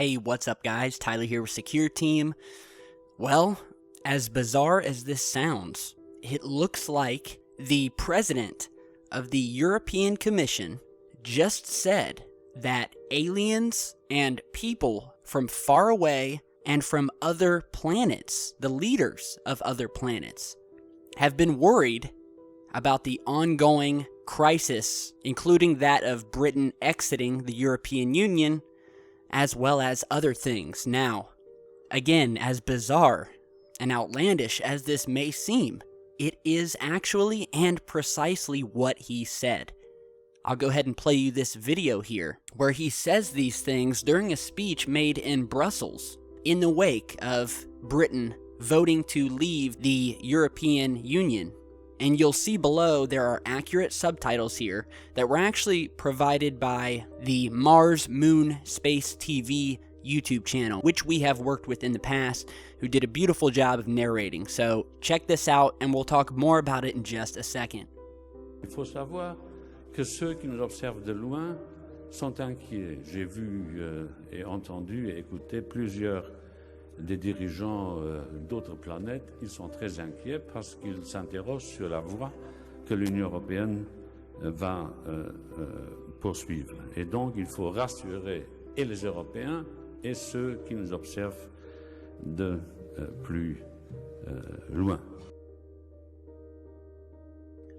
Hey, what's up guys? Tyler here with Secureteam. Well, as bizarre as this sounds, it looks like the president of the European Commission just said that aliens and people from far away and from other planets, the leaders of other planets, have been worried about the ongoing crisis, including that of Britain exiting the European Union, as well as other things. Now, again, as bizarre and outlandish as this may seem, it is actually and precisely what he said. I'll go ahead and play you this video here, where he says these things during a speech made in Brussels in the wake of Britain voting to leave the European Union. And you'll see below there are accurate subtitles here that were actually provided by the Mars Moon Space TV YouTube channel, which we have worked with in the past, who did a beautiful job of narrating. So check this out and we'll talk more about it in just a second. Il faut savoir que ceux qui nous observent de loin sont inquiets. J'ai vu et entendu et écouté plusieurs des dirigeants d'autres planètes. Ils sont très inquiets parce qu'ils s'interrogent sur la voie que l'Union européenne va poursuivre. Et donc, il faut rassurer et les Européens et ceux qui nous observent de plus loin.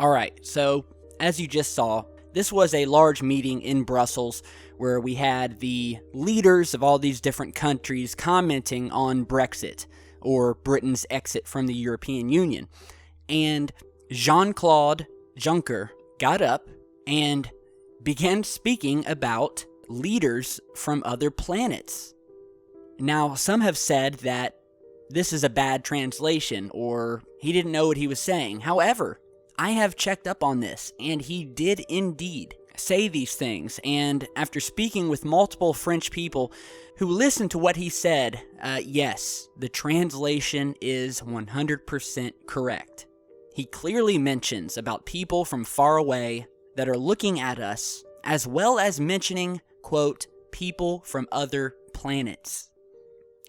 All right, so as you just saw, this was a large meeting in Brussels where we had the leaders of all these different countries commenting on Brexit, or Britain's exit from the European Union. And Jean-Claude Juncker got up and began speaking about leaders from other planets. Now, some have said that this is a bad translation, or he didn't know what he was saying. However, I have checked up on this, and he did indeed say these things, and after speaking with multiple French people who listened to what he said, yes, the translation is 100% correct. He clearly mentions about people from far away that are looking at us, as well as mentioning, quote, people from other planets.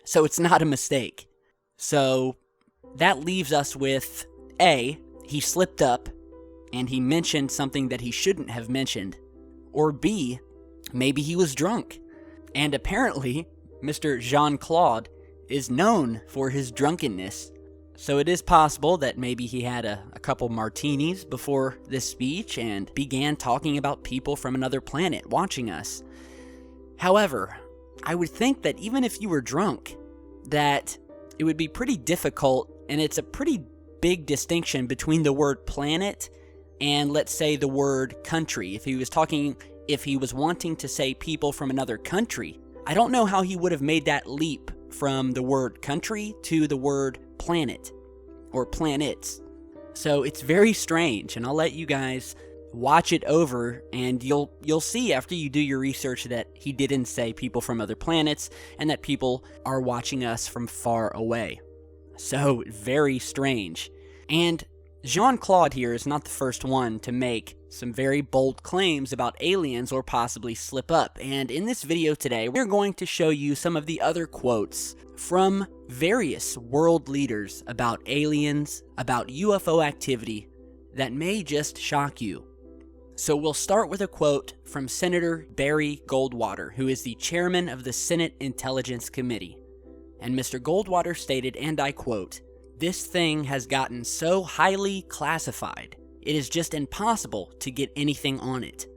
So it's not a mistake. So that leaves us with A, he slipped up and he mentioned something that he shouldn't have mentioned. Or B, maybe he was drunk. And apparently, Mr. Jean-Claude is known for his drunkenness. So it is possible that maybe he had a couple martinis before this speech and began talking about people from another planet watching us. However, I would think that even if you were drunk, that it would be pretty difficult, and it's a pretty big distinction between the word planet and, let's say, the word country. If he was wanting to say people from another country, I don't know how he would have made that leap from the word country to the word planet or planets. So it's very strange, and I'll let you guys watch it over, and you'll see after you do your research that he didn't say people from other planets and that people are watching us from far away. So, very strange. And Jean-Claude here is not the first one to make some very bold claims about aliens or possibly slip up. And in this video today, we're going to show you some of the other quotes from various world leaders about aliens, about UFO activity, that may just shock you. So we'll start with a quote from Senator Barry Goldwater, who is the chairman of the Senate Intelligence Committee. And Mr. Goldwater stated, and I quote, "This thing has gotten so highly classified, it is just impossible to get anything on it.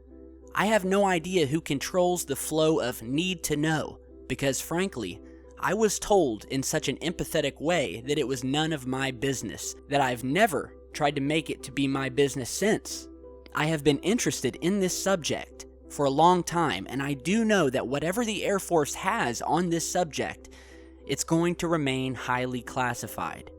I have no idea who controls the flow of need to know, because frankly, I was told in such an empathetic way that it was none of my business, that I've never tried to make it to be my business since. I have been interested in this subject for a long time, and I do know that whatever the Air Force has on this subject, it's going to remain highly classified."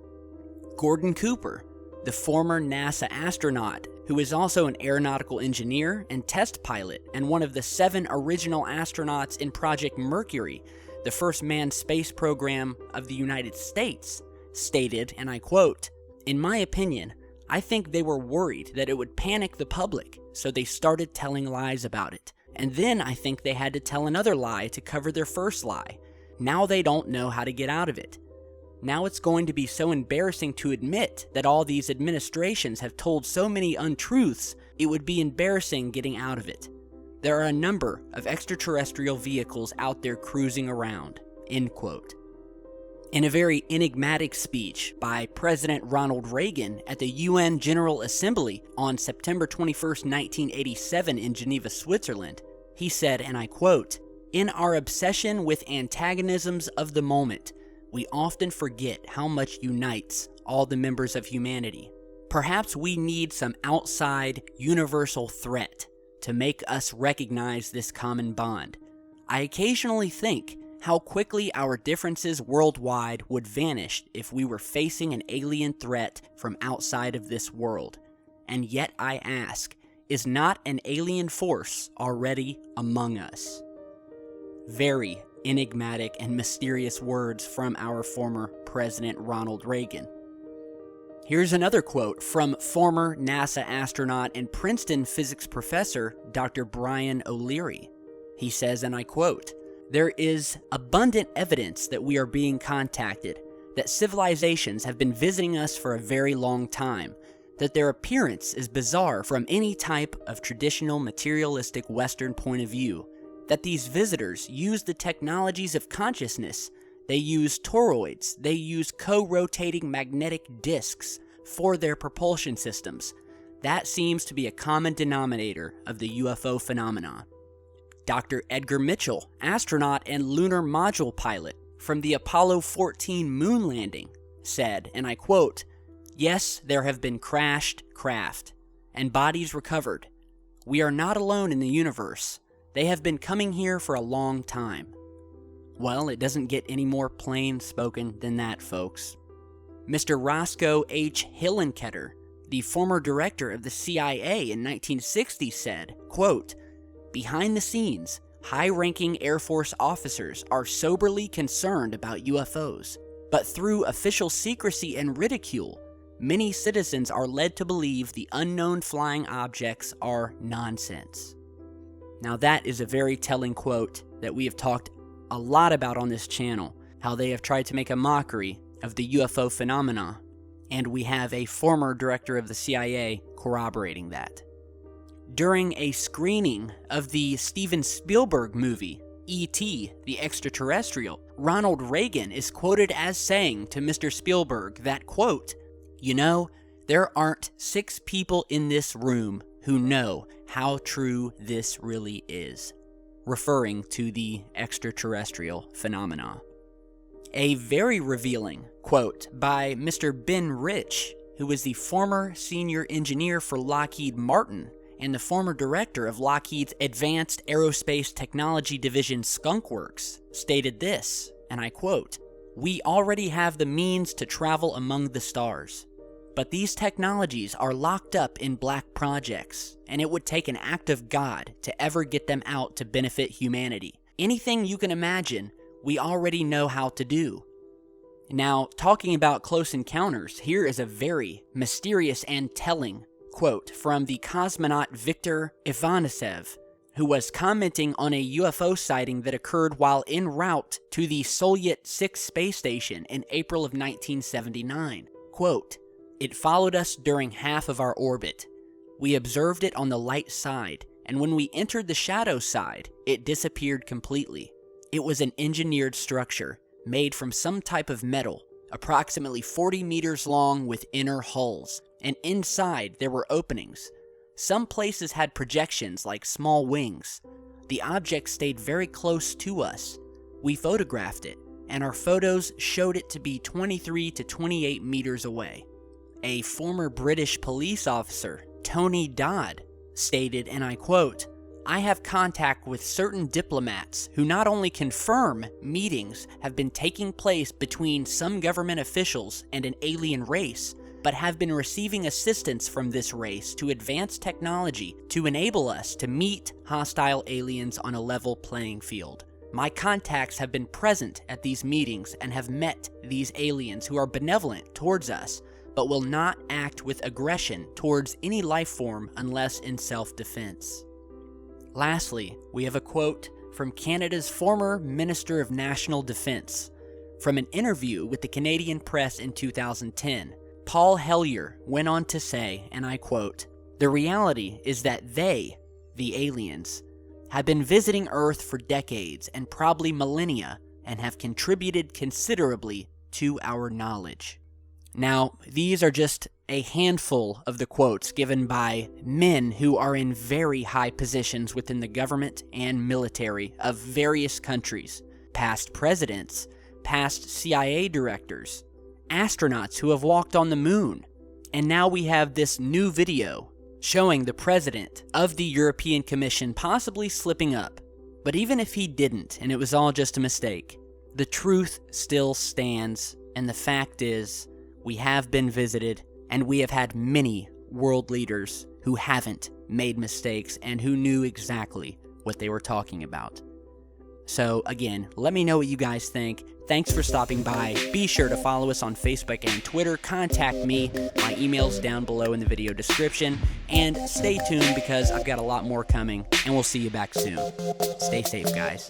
Gordon Cooper, the former NASA astronaut, who is also an aeronautical engineer and test pilot, and one of the 7 original astronauts in Project Mercury, the first manned space program of the United States, stated, and I quote, "In my opinion, I think they were worried that it would panic the public, so they started telling lies about it. And then I think they had to tell another lie to cover their first lie. Now they don't know how to get out of it. Now it's going to be so embarrassing to admit that all these administrations have told so many untruths, it would be embarrassing getting out of it. There are a number of extraterrestrial vehicles out there cruising around." End quote. In a very enigmatic speech by President Ronald Reagan at the UN General Assembly on September 21, 1987 in Geneva, Switzerland, he said, and I quote, "In our obsession with antagonisms of the moment, we often forget how much unites all the members of humanity. Perhaps we need some outside, universal threat to make us recognize this common bond. I occasionally think how quickly our differences worldwide would vanish if we were facing an alien threat from outside of this world. And yet I ask, is not an alien force already among us?" Very enigmatic and mysterious words from our former President Ronald Reagan. Here's another quote from former NASA astronaut and Princeton physics professor Dr. Brian O'Leary. He says, and I quote, "There is abundant evidence that we are being contacted, that civilizations have been visiting us for a very long time, that their appearance is bizarre from any type of traditional materialistic Western point of view, that these visitors use the technologies of consciousness. They use toroids, they use co-rotating magnetic disks for their propulsion systems. That seems to be a common denominator of the UFO phenomena." Dr. Edgar Mitchell, astronaut and lunar module pilot from the Apollo 14 moon landing, said, and I quote, "Yes, there have been crashed craft and bodies recovered. We are not alone in the universe. They have been coming here for a long time." Well, it doesn't get any more plain spoken than that, folks. Mr. Roscoe H. Hillenkoetter, the former director of the CIA in 1960, said, quote, "Behind the scenes, high-ranking Air Force officers are soberly concerned about UFOs, but through official secrecy and ridicule, many citizens are led to believe the unknown flying objects are nonsense." Now that is a very telling quote that we have talked a lot about on this channel, how they have tried to make a mockery of the UFO phenomena, and we have a former director of the CIA corroborating that. During a screening of the Steven Spielberg movie, E.T. the Extraterrestrial, Ronald Reagan is quoted as saying to Mr. Spielberg that, quote, "You know, there aren't 6 people in this room who know how true this really is," referring to the extraterrestrial phenomena. A very revealing quote by Mr. Ben Rich, who was the former senior engineer for Lockheed Martin and the former director of Lockheed's Advanced Aerospace Technology Division Skunk Works, stated this, and I quote, "We already have the means to travel among the stars, but these technologies are locked up in black projects, and it would take an act of God to ever get them out to benefit humanity. Anything you can imagine, we already know how to do." Now, talking about close encounters, here is a very mysterious and telling quote from the cosmonaut Viktor Ivanitsev, who was commenting on a UFO sighting that occurred while en route to the Soyut 6 space station in April of 1979. Quote, "It followed us during half of our orbit. We observed it on the light side, and when we entered the shadow side, it disappeared completely. It was an engineered structure, made from some type of metal, approximately 40 meters long with inner hulls, and inside there were openings. Some places had projections like small wings. The object stayed very close to us. We photographed it, and our photos showed it to be 23 to 28 meters away." A former British police officer, Tony Dodd, stated, and I quote, "I have contact with certain diplomats who not only confirm meetings have been taking place between some government officials and an alien race, but have been receiving assistance from this race to advance technology to enable us to meet hostile aliens on a level playing field. My contacts have been present at these meetings and have met these aliens who are benevolent towards us, but will not act with aggression towards any life form unless in self-defense." Lastly, we have a quote from Canada's former Minister of National Defence. From an interview with the Canadian press in 2010, Paul Hellyer went on to say, and I quote, "The reality is that they, the aliens, have been visiting Earth for decades and probably millennia and have contributed considerably to our knowledge." Now, these are just a handful of the quotes given by men who are in very high positions within the government and military of various countries, past presidents, past CIA directors, astronauts who have walked on the moon. And now we have this new video showing the president of the European Commission possibly slipping up. But even if he didn't, and it was all just a mistake, the truth still stands, and the fact is, we have been visited, and we have had many world leaders who haven't made mistakes and who knew exactly what they were talking about. So again, let me know what you guys think. Thanks for stopping by. Be sure to follow us on Facebook and Twitter. Contact me. My email's down below in the video description. And stay tuned because I've got a lot more coming, and we'll see you back soon. Stay safe, guys.